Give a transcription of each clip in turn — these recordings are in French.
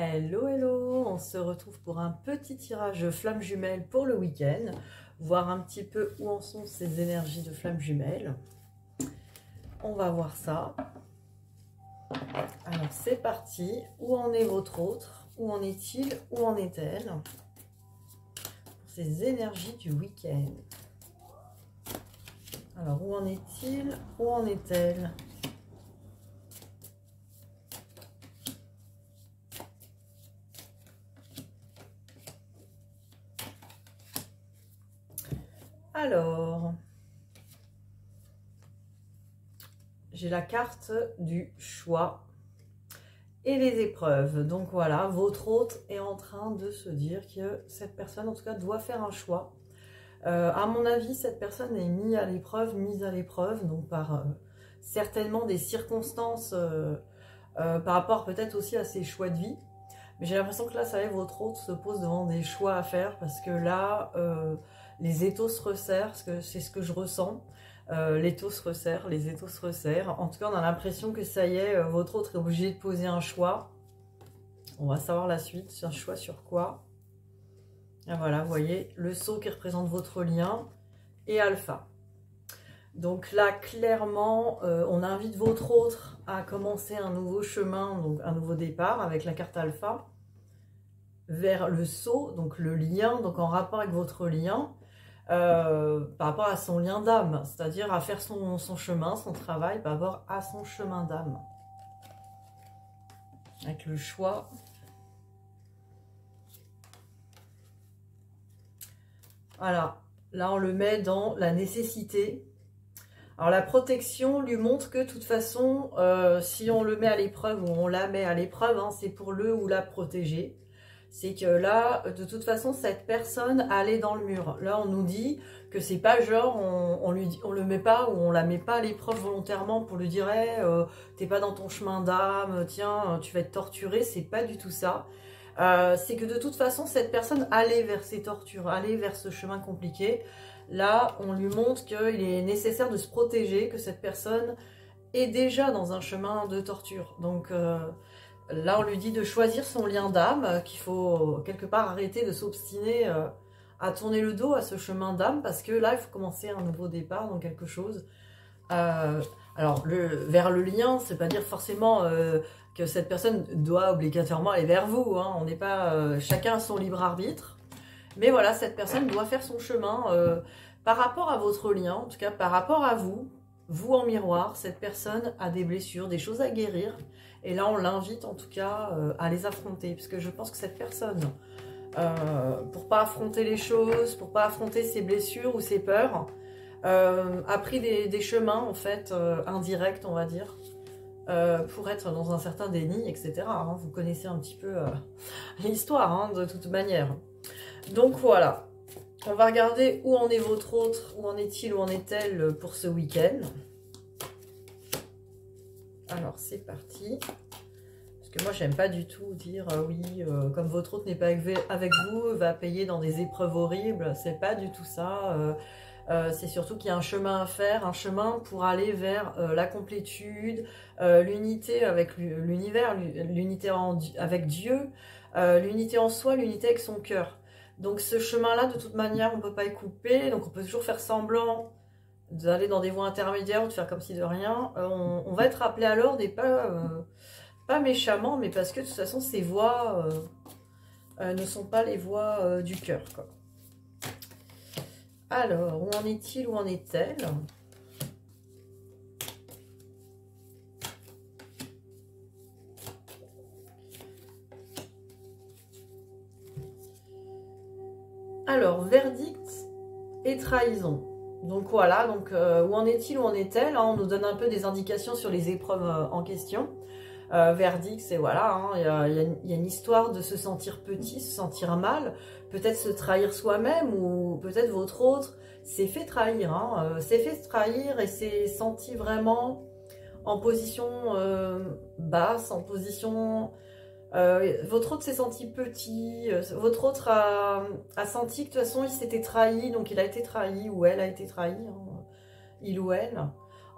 Hello, hello, on se retrouve pour un petit tirage de flammes jumelles pour le week-end, voir un petit peu où en sont ces énergies de flammes jumelles. On va voir ça. Alors c'est parti, où en est votre autre? Où en est-il? Où en est-elle? Pour ces énergies du week-end. Alors où en est-il? Où en est-elle? Alors, j'ai la carte du choix et les épreuves. Donc voilà, votre hôte est en train de se dire que cette personne, en tout cas, doit faire un choix. À mon avis, cette personne est mise à l'épreuve, donc par certainement des circonstances, par rapport peut-être aussi à ses choix de vie. Mais j'ai l'impression que là, ça y est, votre hôte se pose devant des choix à faire, parce que là, les étaux se resserrent, c'est ce que je ressens. L'étau se resserre, les étaux se resserrent. En tout cas, on a l'impression que ça y est, votre autre est obligé de poser un choix. On va savoir la suite, un choix sur quoi. Et voilà, vous voyez, le sceau qui représente votre lien et alpha. Donc là, clairement, on invite votre autre à commencer un nouveau chemin, donc un nouveau départ avec la carte alpha, vers le sceau, donc le lien, donc en rapport avec votre lien, par rapport à son lien d'âme, c'est-à-dire à faire son chemin, son travail par rapport à son chemin d'âme. Avec le choix. Voilà, là on le met dans la nécessité. Alors la protection lui montre que de toute façon, si on le met à l'épreuve ou on la met à l'épreuve, hein, c'est pour le ou la protéger. C'est que là, de toute façon, cette personne allait dans le mur. Là, on nous dit que c'est pas genre, on le met pas ou on la met pas à l'épreuve volontairement pour lui dire hey, t'es pas dans ton chemin d'âme, tiens, tu vas être torturé. C'est pas du tout ça. C'est que de toute façon, cette personne allait vers ces tortures, allait vers ce chemin compliqué. Là, on lui montre qu'il est nécessaire de se protéger, que cette personne est déjà dans un chemin de torture. Donc là, on lui dit de choisir son lien d'âme, qu'il faut quelque part arrêter de s'obstiner à tourner le dos à ce chemin d'âme, parce que là, il faut commencer un nouveau départ dans quelque chose. Alors, vers le lien, c'est pas dire forcément que cette personne doit obligatoirement aller vers vous. Hein. On n'est pas chacun a son libre arbitre. Mais voilà, cette personne doit faire son chemin par rapport à votre lien, en tout cas par rapport à vous. Vous en miroir, cette personne a des blessures, des choses à guérir. Et là, on l'invite en tout cas à les affronter. Parce que je pense que cette personne, pour pas affronter les choses, pour pas affronter ses blessures ou ses peurs, a pris des chemins en fait indirects, on va dire, pour être dans un certain déni, etc. Hein. Vous connaissez un petit peu l'histoire, hein, de toute manière. Donc voilà, on va regarder où en est votre autre, où en est-il, où en est-elle pour ce week-end. Alors c'est parti. Parce que moi j'aime pas du tout dire oui, comme votre autre n'est pas avec vous, va payer dans des épreuves horribles. C'est pas du tout ça. C'est surtout qu'il y a un chemin à faire, un chemin pour aller vers la complétude, l'unité avec l'univers, l'unité avec Dieu, l'unité en soi, l'unité avec son cœur. Donc ce chemin-là, de toute manière, on ne peut pas y couper. Donc on peut toujours faire semblant d'aller dans des voies intermédiaires ou de faire comme si de rien. On va être appelé à l'ordre et pas méchamment, mais parce que de toute façon, ces voies ne sont pas les voies du cœur, quoi. Alors, où en est-il, où en est-elle? Alors, verdict et trahison. Donc voilà, donc où en est-il, où en est-elle, hein? On nous donne un peu des indications sur les épreuves en question. Verdict, c'est voilà, hein, y a une histoire de se sentir petit, se sentir mal, peut-être se trahir soi-même, ou peut-être votre autre s'est fait trahir, hein, s'est fait trahir et s'est senti vraiment en position basse, en position... votre autre s'est senti petit, votre autre a senti que de toute façon il s'était trahi, donc il a été trahi, ou elle a été trahie, hein, il ou elle.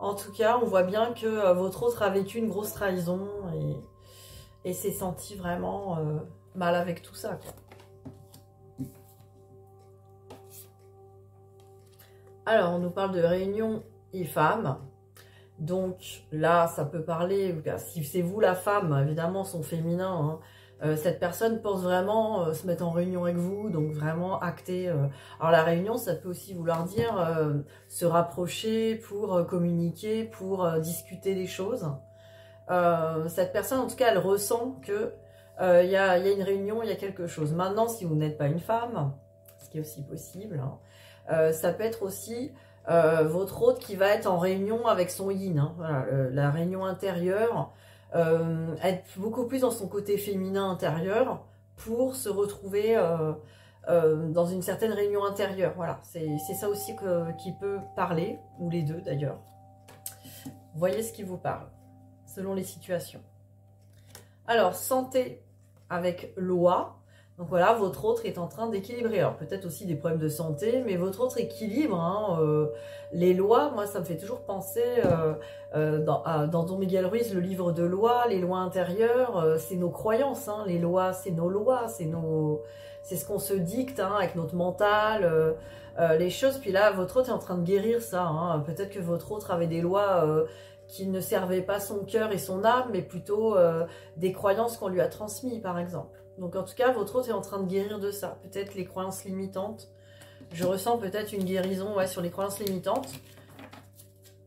En tout cas, on voit bien que votre autre a vécu une grosse trahison et s'est senti vraiment mal avec tout ça, quoi. Alors, on nous parle de réunion e-femme. Donc là, ça peut parler, si c'est vous la femme, évidemment, son féminin, hein, cette personne pense vraiment se mettre en réunion avec vous, donc vraiment acter. Alors la réunion, ça peut aussi vouloir dire se rapprocher pour communiquer, pour discuter des choses. Cette personne, en tout cas, elle ressent que il y a une réunion, il y a quelque chose. Maintenant, si vous n'êtes pas une femme, ce qui est aussi possible, hein, ça peut être aussi votre hôte qui va être en réunion avec son yin, hein, voilà, la réunion intérieure, être beaucoup plus dans son côté féminin intérieur pour se retrouver dans une certaine réunion intérieure. Voilà, c'est ça aussi qui peut parler, ou les deux d'ailleurs. Voyez ce qui vous parle, selon les situations. Alors, santé avec loi. Donc voilà, votre autre est en train d'équilibrer. Alors peut-être aussi des problèmes de santé, mais votre autre équilibre, hein, les lois, moi ça me fait toujours penser dans Don Miguel Ruiz, le livre de lois, les lois intérieures, c'est nos croyances, hein, les lois, c'est nos lois, c'est ce qu'on se dicte, hein, avec notre mental, les choses. Puis là, votre autre est en train de guérir ça, hein. Peut-être que votre autre avait des lois qui ne servaient pas son cœur et son âme, mais plutôt des croyances qu'on lui a transmises, par exemple. Donc en tout cas, votre autre est en train de guérir de ça. Peut-être les croyances limitantes. Je ressens peut-être une guérison, ouais, sur les croyances limitantes.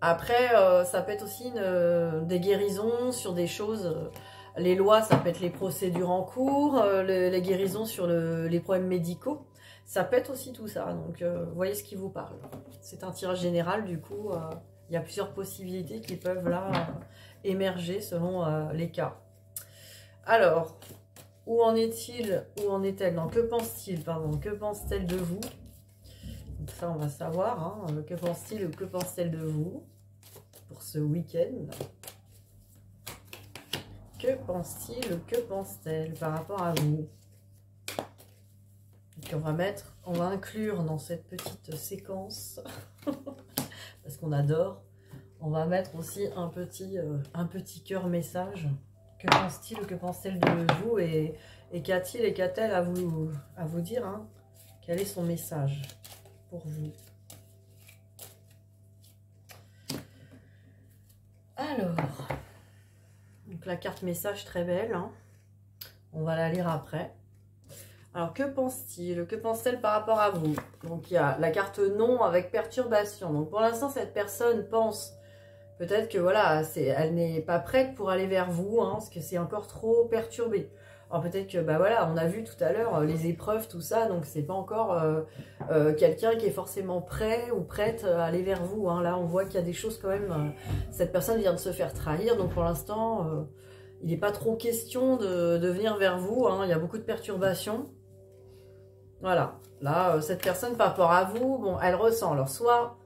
Après, ça peut être aussi des guérisons sur des choses. Les lois, ça peut être les procédures en cours, les guérisons sur les problèmes médicaux. Ça peut être aussi tout ça. Donc, voyez ce qui vous parle. C'est un tirage général, du coup, il y a plusieurs possibilités qui peuvent là émerger selon les cas. Alors, où en est-il? Où en est-elle? Non, que pense-t-il? Pardon, que pense-t-elle de vous? Donc ça, on va savoir. Hein, que pense-t-il ou que pense-t-elle de vous pour ce week-end? Que pense-t-il ou que pense-t-elle par rapport à vous? Et puis on va inclure dans cette petite séquence, parce qu'on adore, on va mettre aussi un petit cœur message. Que pense-t-il ou que pense-t-elle de vous et qu'a-t-il et qu'a-t-elle à vous dire, hein? Quel est son message pour vous? Alors, donc la carte message très belle, hein. On va la lire après. Alors, que pense-t-il? Que pense-t-elle par rapport à vous? Donc, il y a la carte non avec perturbation. Donc, pour l'instant, cette personne pense... Peut-être que voilà, elle n'est pas prête pour aller vers vous, hein, parce que c'est encore trop perturbé. Alors peut-être que, bah voilà, on a vu tout à l'heure les épreuves, tout ça, donc c'est pas encore quelqu'un qui est forcément prêt ou prête à aller vers vous. Hein. Là, on voit qu'il y a des choses quand même, cette personne vient de se faire trahir, donc pour l'instant, il n'est pas trop question de venir vers vous. Hein. Il y a beaucoup de perturbations. Voilà, là, cette personne par rapport à vous, bon, elle ressent, alors soit...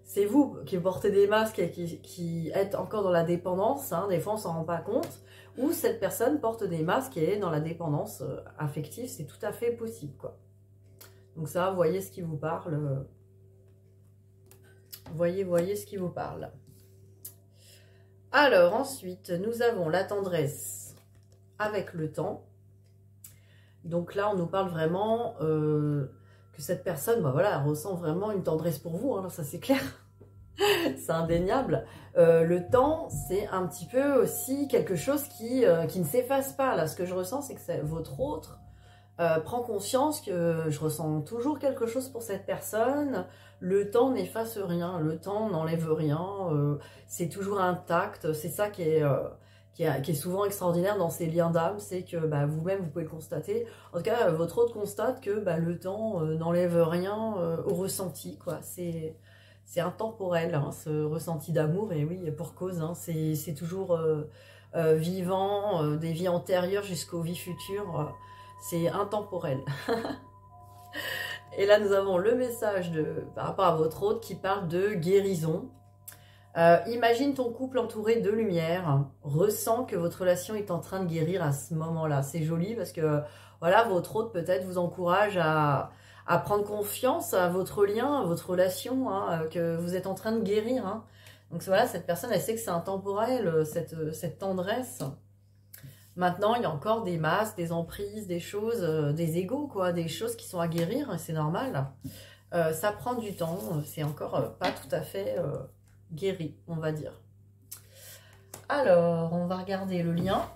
C'est vous qui portez des masques et qui êtes encore dans la dépendance, hein, des fois on s'en rend pas compte, ou cette personne porte des masques et est dans la dépendance affective, c'est tout à fait possible, quoi. Donc ça, voyez ce qui vous parle. Voyez ce qui vous parle. Alors ensuite, nous avons la tendresse avec le temps. Donc là, on nous parle vraiment... que cette personne, bah voilà, elle ressent vraiment une tendresse pour vous, hein, ça c'est clair, c'est indéniable. Le temps, c'est un petit peu aussi quelque chose qui ne s'efface pas. Là, ce que je ressens, c'est que votre autre prend conscience que je ressens toujours quelque chose pour cette personne. Le temps n'efface rien, le temps n'enlève rien, c'est toujours intact. C'est ça qui est souvent extraordinaire dans ces liens d'âme, c'est que bah, vous-même, vous pouvez le constater. En tout cas, votre autre constate que bah, le temps n'enlève rien au ressenti, quoi. C'est intemporel, hein, ce ressenti d'amour, et oui, pour cause, hein, c'est toujours vivant, des vies antérieures jusqu'aux vies futures, c'est intemporel. Et là, nous avons le message par rapport à votre autre qui parle de guérison. Imagine ton couple entouré de lumière, ressens que votre relation est en train de guérir à ce moment-là. C'est joli parce que voilà, votre hôte peut-être vous encourage à prendre confiance à votre lien, à votre relation, hein, que vous êtes en train de guérir. Hein. Donc voilà, cette personne, elle sait que c'est intemporel, cette tendresse. Maintenant, il y a encore des masques, des emprises, des choses, des égos, quoi, des choses qui sont à guérir, c'est normal. Ça prend du temps, c'est encore pas tout à fait guéri, on va dire. Alors, on va regarder le lien.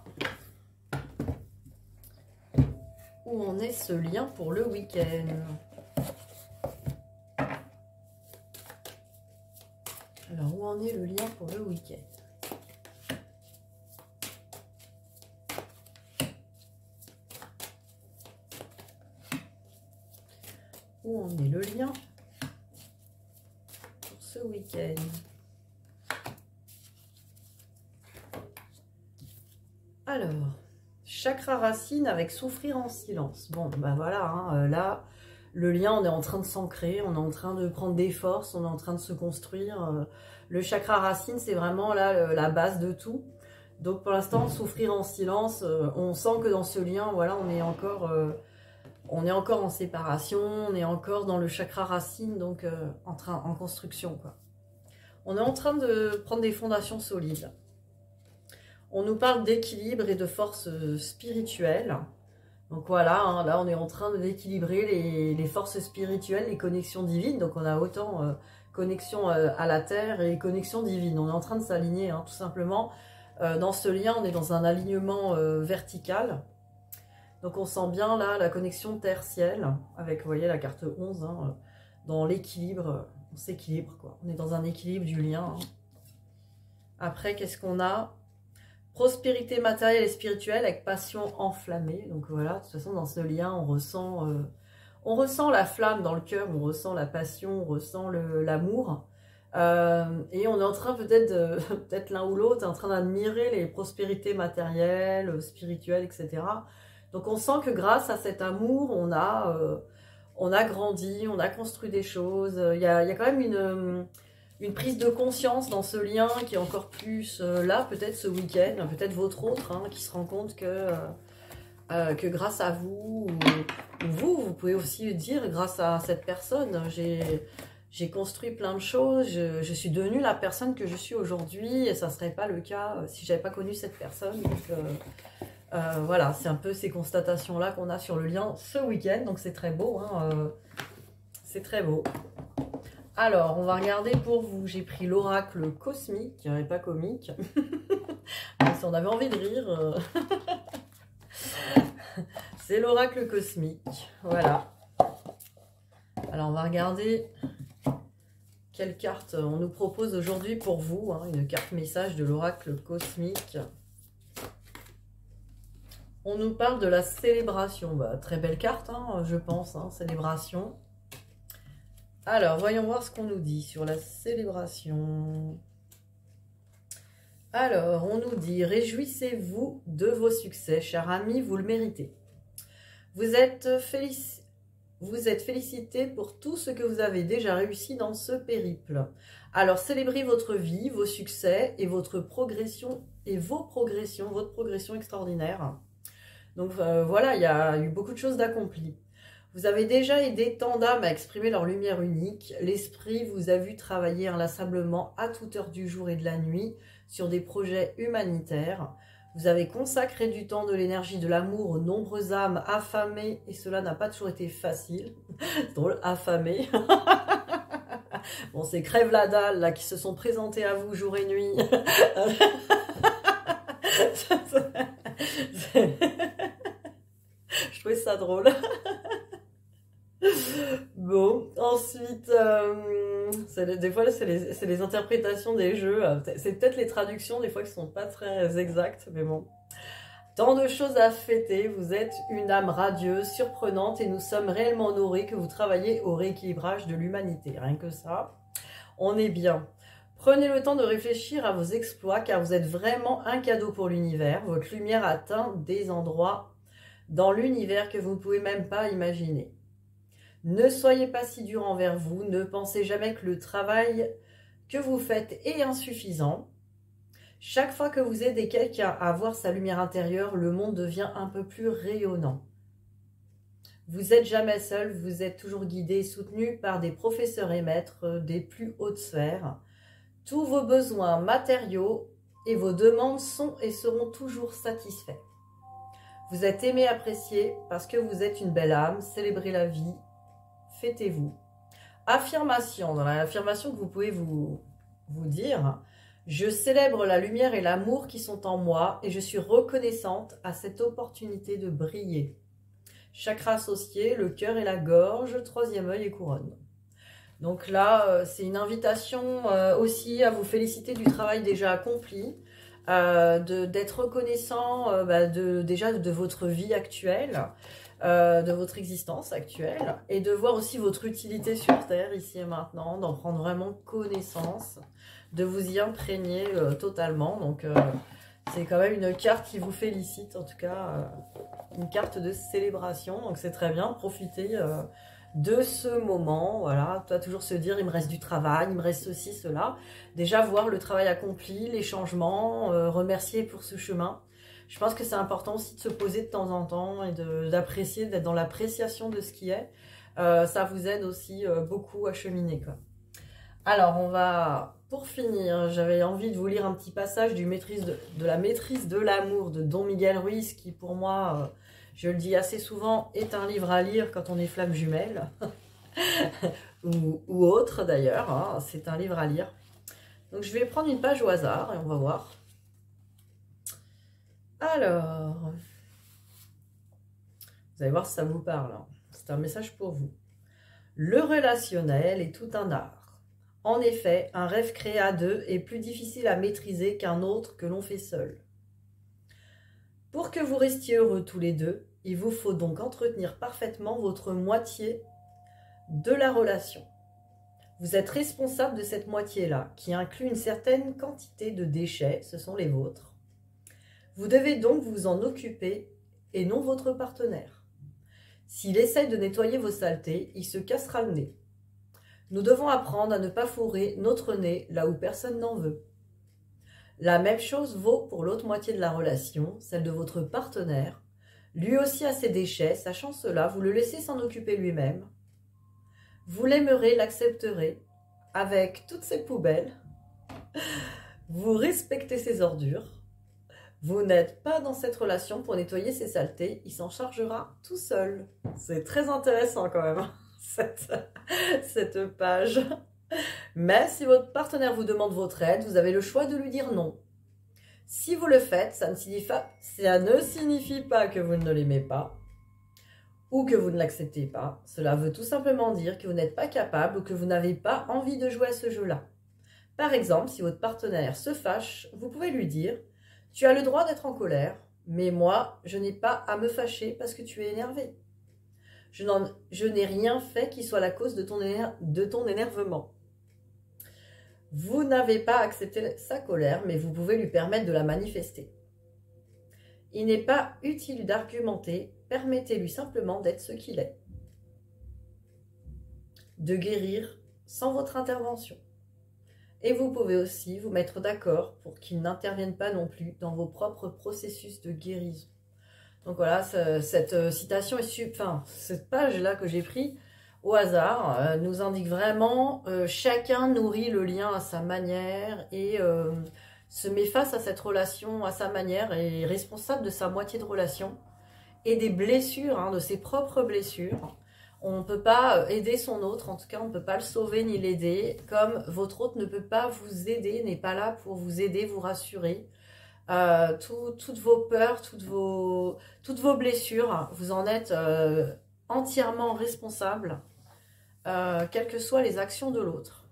Où en est ce lien pour le week-end? Alors, où en est le lien pour le week-end? Où en est le lien pour ce week-end? Alors, chakra racine avec souffrir en silence. Bon, ben voilà, hein, là, le lien, on est en train de s'ancrer, on est en train de prendre des forces, on est en train de se construire. Le chakra racine, c'est vraiment là la base de tout. Donc pour l'instant, souffrir en silence, on sent que dans ce lien, voilà, on est encore en séparation, on est encore dans le chakra racine, donc en construction, quoi. On est en train de prendre des fondations solides. On nous parle d'équilibre et de force spirituelle. Donc voilà, hein, là on est en train d'équilibrer les forces spirituelles, les connexions divines. Donc on a autant connexion à la terre et connexion divine. On est en train de s'aligner, hein, tout simplement. Dans ce lien, on est dans un alignement vertical. Donc on sent bien là la connexion terre-ciel avec, vous voyez, la carte 11, hein, dans l'équilibre. On s'équilibre, quoi. On est dans un équilibre du lien. Hein. Après, qu'est-ce qu'on a? Prospérité matérielle et spirituelle avec passion enflammée. Donc voilà, de toute façon, dans ce lien, on ressent la flamme dans le cœur, on ressent la passion, on ressent l'amour. Et on est en train peut-être l'un ou l'autre, en train d'admirer les prospérités matérielles, spirituelles, etc. Donc on sent que grâce à cet amour, on a grandi, on a construit des choses. Il y a quand même une prise de conscience dans ce lien qui est encore plus là, peut-être ce week-end, peut-être votre autre, hein, qui se rend compte que grâce à vous, ou vous pouvez aussi dire, grâce à cette personne, j'ai construit plein de choses, je suis devenue la personne que je suis aujourd'hui, et ça ne serait pas le cas si je n'avais pas connu cette personne. Donc voilà, c'est un peu ces constatations-là qu'on a sur le lien ce week-end, donc c'est très beau, hein, c'est très beau. Alors, on va regarder pour vous. J'ai pris l'oracle cosmique, et pas comique. Si on avait envie de rire. C'est l'oracle cosmique. Voilà. Alors, on va regarder quelle carte on nous propose aujourd'hui pour vous. Hein, une carte message de l'oracle cosmique. On nous parle de la célébration. Bah, très belle carte, hein, je pense. Hein, célébration. Alors, voyons voir ce qu'on nous dit sur la célébration. Alors, on nous dit, réjouissez-vous de vos succès, chers amis, vous le méritez. Vous êtes félicités pour tout ce que vous avez déjà réussi dans ce périple. Alors, célébrez votre vie, vos succès et votre progression votre progression extraordinaire. Donc, voilà, il y a eu beaucoup de choses d'accomplies. Vous avez déjà aidé tant d'âmes à exprimer leur lumière unique. L'esprit vous a vu travailler inlassablement à toute heure du jour et de la nuit sur des projets humanitaires. Vous avez consacré du temps, de l'énergie, de l'amour aux nombreuses âmes affamées, et cela n'a pas toujours été facile. C'est drôle, affamées. Bon, c'est crève la dalle là qui se sont présentés à vous jour et nuit. Je trouvais ça drôle. Bon, ensuite, des fois, c'est les interprétations des jeux. C'est peut-être les traductions, des fois, qui ne sont pas très exactes, mais bon. Tant de choses à fêter, vous êtes une âme radieuse, surprenante, et nous sommes réellement honorés que vous travaillez au rééquilibrage de l'humanité. Rien que ça, on est bien. Prenez le temps de réfléchir à vos exploits, car vous êtes vraiment un cadeau pour l'univers. Votre lumière atteint des endroits dans l'univers que vous ne pouvez même pas imaginer. Ne soyez pas si dur envers vous, ne pensez jamais que le travail que vous faites est insuffisant. Chaque fois que vous aidez quelqu'un à voir sa lumière intérieure, le monde devient un peu plus rayonnant. Vous n'êtes jamais seul, vous êtes toujours guidé et soutenu par des professeurs et maîtres des plus hautes sphères. Tous vos besoins matériaux et vos demandes sont et seront toujours satisfaits. Vous êtes aimé, apprécié parce que vous êtes une belle âme. Célébrez la vie. Fêtez-vous. Affirmation. Dans l'affirmation que vous pouvez vous dire, je célèbre la lumière et l'amour qui sont en moi et je suis reconnaissante à cette opportunité de briller. Chakra associé, le cœur et la gorge, troisième œil et couronne. Donc là, c'est une invitation aussi à vous féliciter du travail déjà accompli, d'être reconnaissant déjà de votre vie actuelle, de votre existence actuelle, et de voir aussi votre utilité sur Terre, ici et maintenant, d'en prendre vraiment connaissance, de vous y imprégner totalement. Donc, c'est quand même une carte qui vous félicite, en tout cas, une carte de célébration. Donc, c'est très bien, profitez de ce moment, voilà, toi toujours se dire il me reste du travail, il me reste ceci, cela, déjà voir le travail accompli, les changements, remercier pour ce chemin. Je pense que c'est important aussi de se poser de temps en temps et d'apprécier, d'être dans l'appréciation de ce qui est, ça vous aide aussi beaucoup à cheminer, quoi. Alors on va, pour finir, j'avais envie de vous lire un petit passage de la maîtrise de l'amour de Don Miguel Ruiz, qui pour moi, je le dis assez souvent, est un livre à lire quand on est flamme jumelle, ou autre d'ailleurs, hein, c'est un livre à lire. Donc je vais prendre une page au hasard et on va voir. Alors, vous allez voir si ça vous parle, hein. C'est un message pour vous. Le relationnel est tout un art. En effet, un rêve créé à deux est plus difficile à maîtriser qu'un autre que l'on fait seul. Pour que vous restiez heureux tous les deux, il vous faut donc entretenir parfaitement votre moitié de la relation. Vous êtes responsable de cette moitié-là, qui inclut une certaine quantité de déchets, ce sont les vôtres. Vous devez donc vous en occuper et non votre partenaire. S'il essaie de nettoyer vos saletés, il se cassera le nez. Nous devons apprendre à ne pas fourrer notre nez là où personne n'en veut. La même chose vaut pour l'autre moitié de la relation, celle de votre partenaire. Lui aussi a ses déchets, sachant cela, vous le laissez s'en occuper lui-même. Vous l'aimerez, l'accepterez, avec toutes ses poubelles. Vous respectez ses ordures. Vous n'êtes pas dans cette relation pour nettoyer ses saletés, il s'en chargera tout seul. C'est très intéressant quand même, cette page. Mais si votre partenaire vous demande votre aide, vous avez le choix de lui dire non. Si vous le faites, ça ne signifie pas que vous ne l'aimez pas ou que vous ne l'acceptez pas. Cela veut tout simplement dire que vous n'êtes pas capable ou que vous n'avez pas envie de jouer à ce jeu-là. Par exemple, si votre partenaire se fâche, vous pouvez lui dire « Tu as le droit d'être en colère, mais moi, je n'ai pas à me fâcher parce que tu es énervé. Je n'ai rien fait qui soit la cause de ton énervement. » Vous n'avez pas accepté sa colère, mais vous pouvez lui permettre de la manifester. Il n'est pas utile d'argumenter, permettez-lui simplement d'être ce qu'il est. De guérir sans votre intervention. Et vous pouvez aussi vous mettre d'accord pour qu'il n'intervienne pas non plus dans vos propres processus de guérison. Donc voilà, cette citation cette page-là que j'ai prise au hasard, nous indique vraiment chacun nourrit le lien à sa manière et se met face à cette relation à sa manière et est responsable de sa moitié de relation et des blessures, hein, de ses propres blessures. On ne peut pas aider son autre, en tout cas on ne peut pas le sauver ni l'aider, comme votre autre ne peut pas vous aider, n'est pas là pour vous aider, vous rassurer. Toutes vos peurs, toutes vos blessures, vous en êtes entièrement responsable. Quelles que soient les actions de l'autre.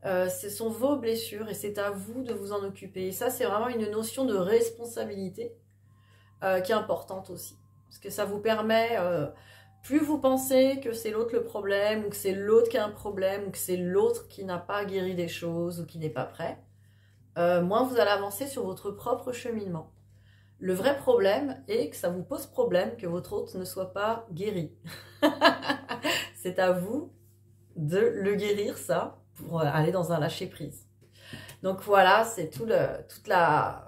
Ce sont vos blessures et c'est à vous de vous en occuper. Et ça, c'est vraiment une notion de responsabilité qui est importante aussi. Parce que ça vous permet, plus vous pensez que c'est l'autre le problème, ou que c'est l'autre qui a un problème, ou que c'est l'autre qui n'a pas guéri des choses, ou qui n'est pas prêt, moins vous allez avancer sur votre propre cheminement. Le vrai problème est que ça vous pose problème que votre autre ne soit pas guéri. C'est à vous de le guérir, ça, pour aller dans un lâcher-prise. Donc voilà, c'est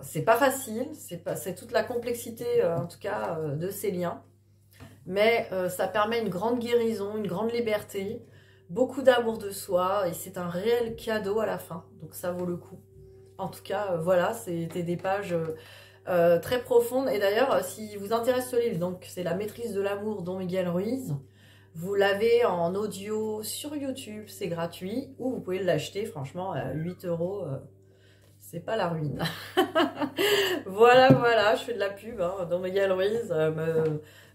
c'est pas facile, c'est toute la complexité, en tout cas, de ces liens. Mais ça permet une grande guérison, une grande liberté, beaucoup d'amour de soi, et c'est un réel cadeau à la fin. Donc ça vaut le coup. En tout cas, voilà, c'était des pages très profonde. Et d'ailleurs, si vous intéresse ce livre, donc c'est La maîtrise de l'amour, Don Miguel Ruiz. Vous l'avez en audio sur YouTube, c'est gratuit, ou vous pouvez l'acheter, franchement, à 8 €, c'est pas la ruine. Voilà, voilà, je fais de la pub, hein. Don Miguel Ruiz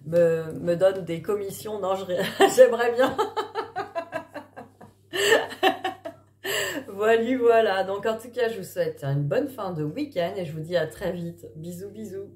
me donne des commissions. Non, j'aimerais bien. Voilà, voilà. Donc en tout cas, je vous souhaite une bonne fin de week-end et je vous dis à très vite. Bisous, bisous.